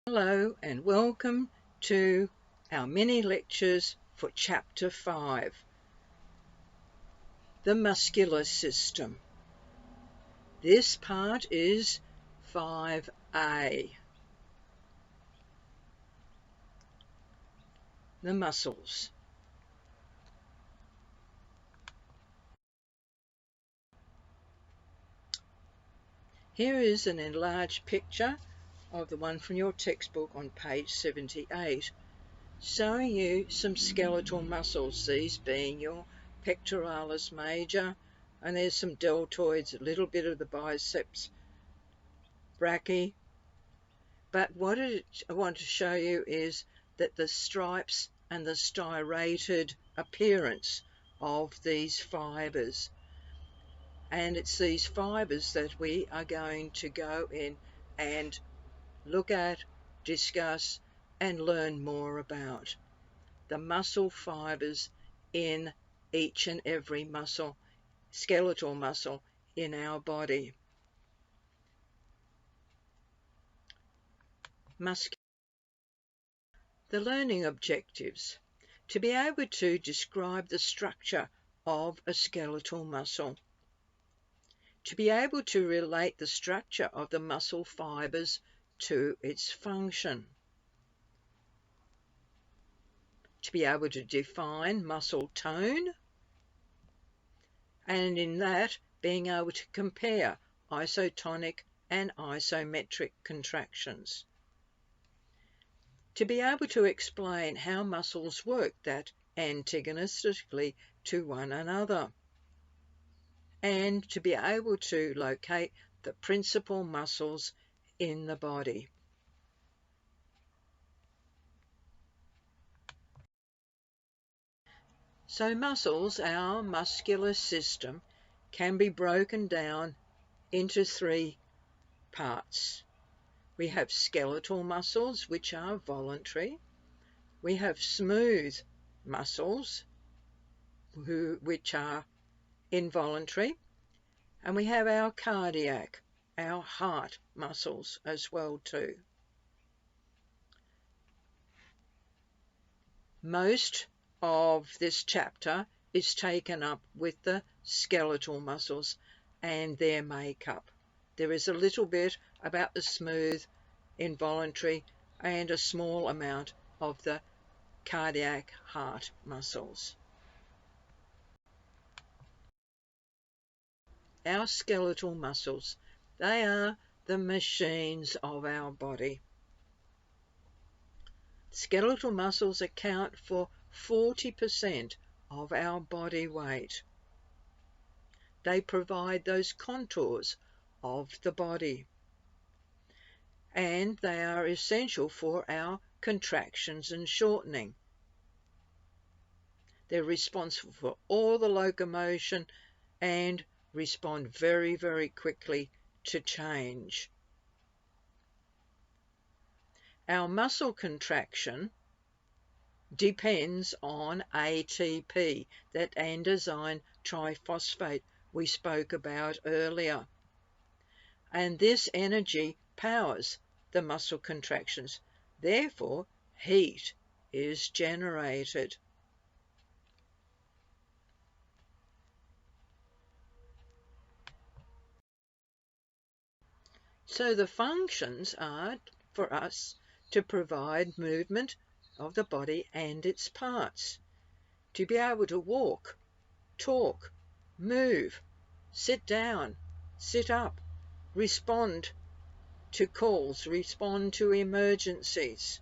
Hello and welcome to our mini lectures for Chapter 5, the muscular system. This part is 5A, the muscles. Here is an enlarged picture of the one from your textbook on page 78, showing you some skeletal muscles, these being your pectoralis major, and there's some deltoids, a little bit of the biceps brachii. But what I want to show you is that the stripes and the striated appearance of these fibres. And it's these fibres that we are going to go in and look at, discuss, and learn more about. The muscle fibres in each and every muscle, skeletal muscle in our body. The learning objectives: to be able to describe the structure of a skeletal muscle, to be able to relate the structure of the muscle fibers to its function, to be able to define muscle tone, and in that being able to compare isotonic and isometric contractions, to be able to explain how muscles work that antagonistically to one another, and to be able to locate the principal muscles in the body. So muscles, our muscular system, can be broken down into three parts. We have skeletal muscles, which are voluntary. We have smooth muscles, which are involuntary. And we have our cardiac, our heart muscles as well too. Most of this chapter is taken up with the skeletal muscles and their makeup. There is a little bit about the smooth, involuntary, and a small amount of the cardiac heart muscles. Our skeletal muscles, they are the machines of our body. Skeletal muscles account for 40% of our body weight. They provide those contours of the body, and they are essential for our contractions and shortening. They're responsible for all the locomotion and respond very, very quickly to change. Our muscle contraction depends on ATP, that androgen triphosphate we spoke about earlier. And this energy powers the muscle contractions. Therefore, heat is generated. So the functions are for us to provide movement of the body and its parts, to be able to walk, talk, move, sit down, sit up, respond to calls, respond to emergencies,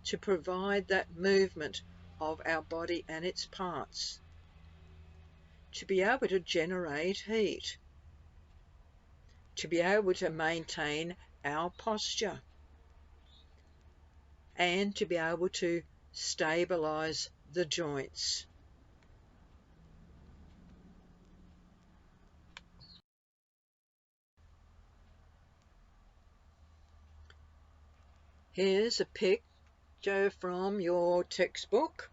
to provide that movement of our body and its parts, to be able to generate heat, to be able to maintain our posture, and to be able to stabilize the joints. Here's a picture from your textbook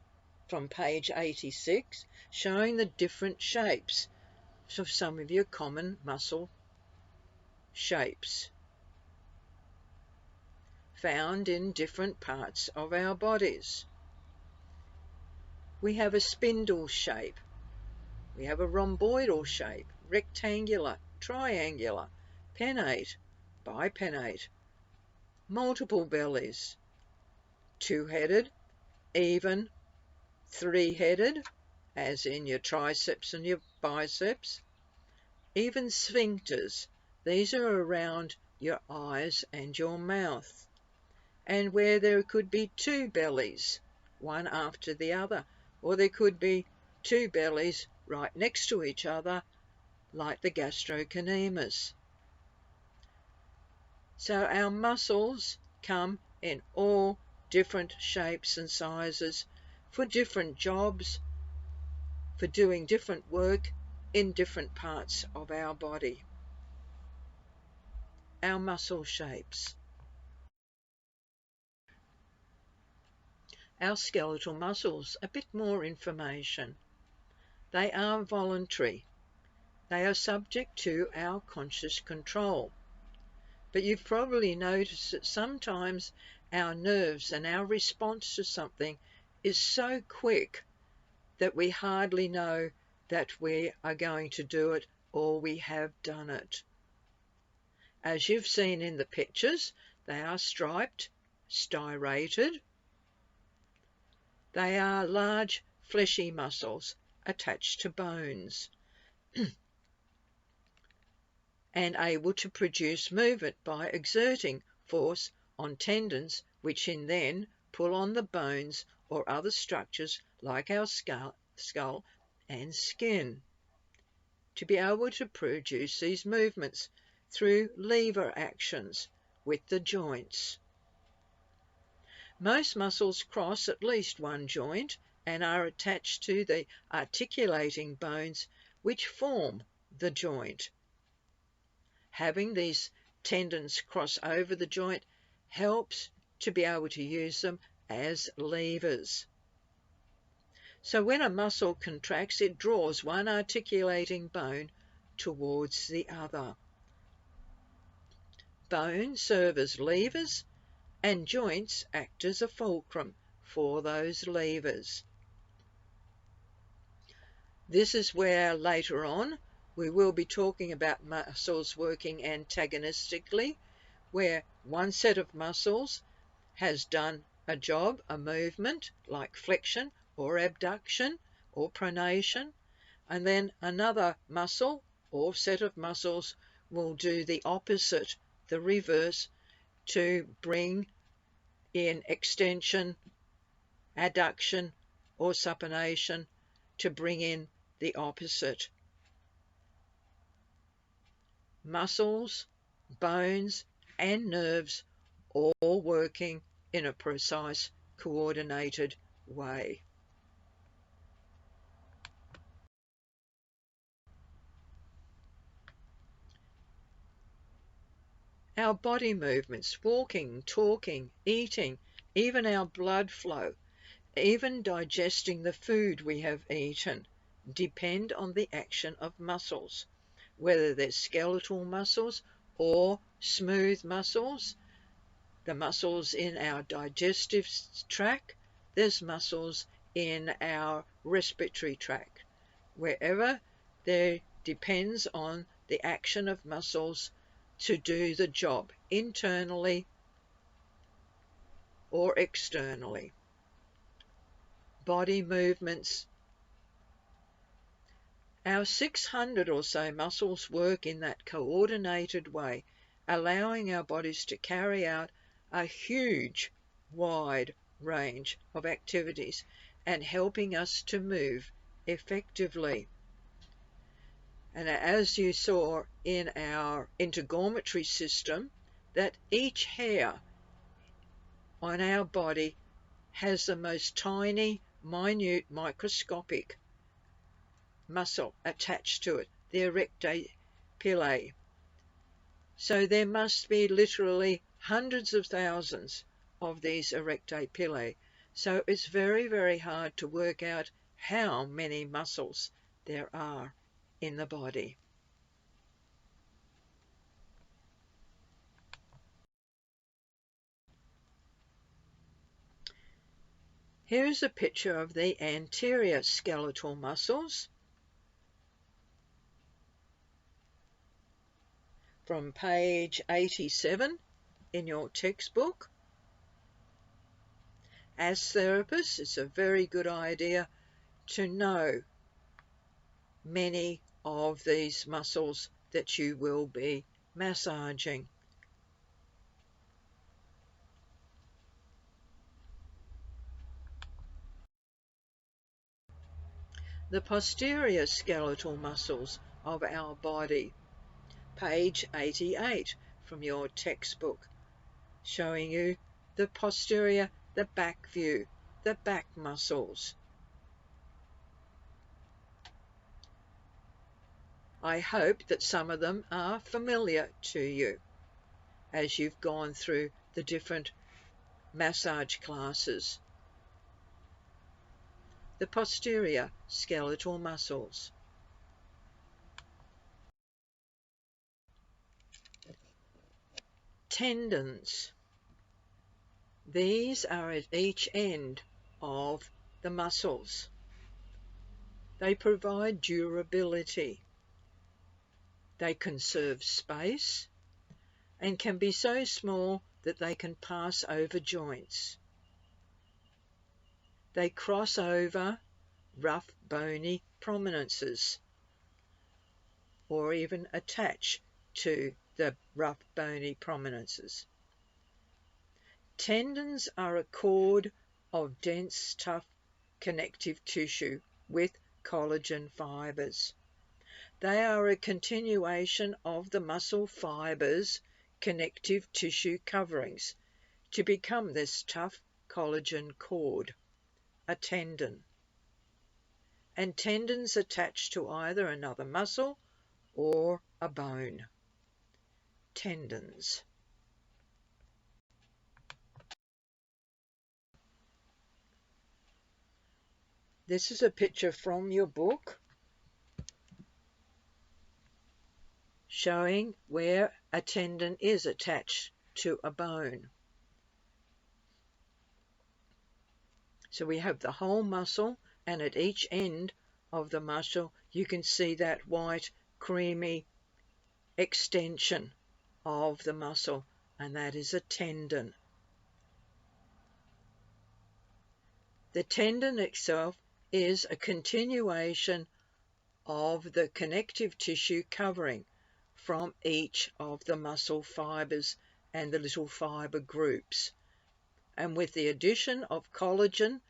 from page 86 showing the different shapes of some of your common muscle shapes. found in different parts of our bodies. We have a spindle shape. We have a rhomboidal shape, rectangular, triangular, pennate, bipennate, multiple bellies, two-headed, even, three-headed, as in your triceps and your biceps, even sphincters. These are around your eyes and your mouth, and where there could be two bellies, one after the other, or there could be two bellies right next to each other, like the gastrocnemius. So our muscles come in all different shapes and sizes for different jobs, for doing different work in different parts of our body. Our muscle shapes. Our skeletal muscles, a bit more information. They are voluntary. They are subject to our conscious control. But you've probably noticed that sometimes our nerves and our response to something is so quick that we hardly know that we are going to do it or we have done it. As you've seen in the pictures, they are striped, striated. They are large fleshy muscles attached to bones and able to produce movement by exerting force on tendons, which in then pull on the bones or other structures like our skull and skin, to be able to produce these movements through lever actions with the joints. Most muscles cross at least one joint and are attached to the articulating bones which form the joint. Having these tendons cross over the joint helps to be able to use them as levers. So when a muscle contracts, it draws one articulating bone towards the other. Bones serve as levers, and joints act as a fulcrum for those levers. This is where later on we will be talking about muscles working antagonistically, where one set of muscles has done a job, a movement like flexion or abduction or pronation, and then another muscle or set of muscles will do the opposite, the reverse, to bring in extension, adduction, or supination, to bring in the opposite. Muscles, bones, and nerves all working in a precise, coordinated way. Our body movements, walking, talking, eating, even our blood flow, even digesting the food we have eaten, depend on the action of muscles, whether they're skeletal muscles or smooth muscles. The muscles in our digestive tract, there's muscles in our respiratory tract. Wherever there depends on the action of muscles to do the job, internally or externally. Body movements. Our 600 or so muscles work in that coordinated way, allowing our bodies to carry out a huge, wide range of activities and helping us to move effectively. And as you saw in our integumentary system, that each hair on our body has the most tiny, minute, microscopic muscle attached to it, the erectile pillae. So there must be literally hundreds of thousands of these erectile pillae. So it's very, very hard to work out how many muscles there are in the body. Here is a picture of the anterior skeletal muscles from page 87 in your textbook. As therapists, it's a very good idea to know many of these muscles that you will be massaging. The posterior skeletal muscles of our body, page 88 from your textbook, showing you the posterior, the back view, the back muscles. I hope that some of them are familiar to you as you've gone through the different massage classes. The posterior skeletal muscles. Tendons. These are at each end of the muscles. They provide durability. They conserve space and can be so small that they can pass over joints. They cross over rough bony prominences or even attach to the rough bony prominences. Tendons are a cord of dense, tough connective tissue with collagen fibers. They are a continuation of the muscle fibers' connective tissue coverings to become this tough collagen cord, a tendon. And tendons attach to either another muscle or a bone. Tendons. This is a picture from your book showing where a tendon is attached to a bone. So we have the whole muscle, and at each end of the muscle you can see that white creamy extension of the muscle, and that is a tendon. The tendon itself is a continuation of the connective tissue covering from each of the muscle fibers and the little fiber groups. And with the addition of collagen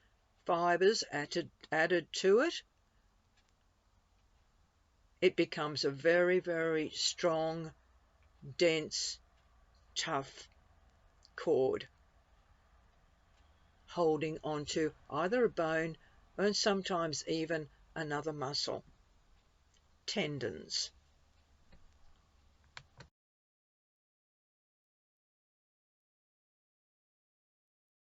fibers added to it, it becomes a very, very strong, dense, tough cord holding onto either a bone and sometimes even another muscle. Tendons.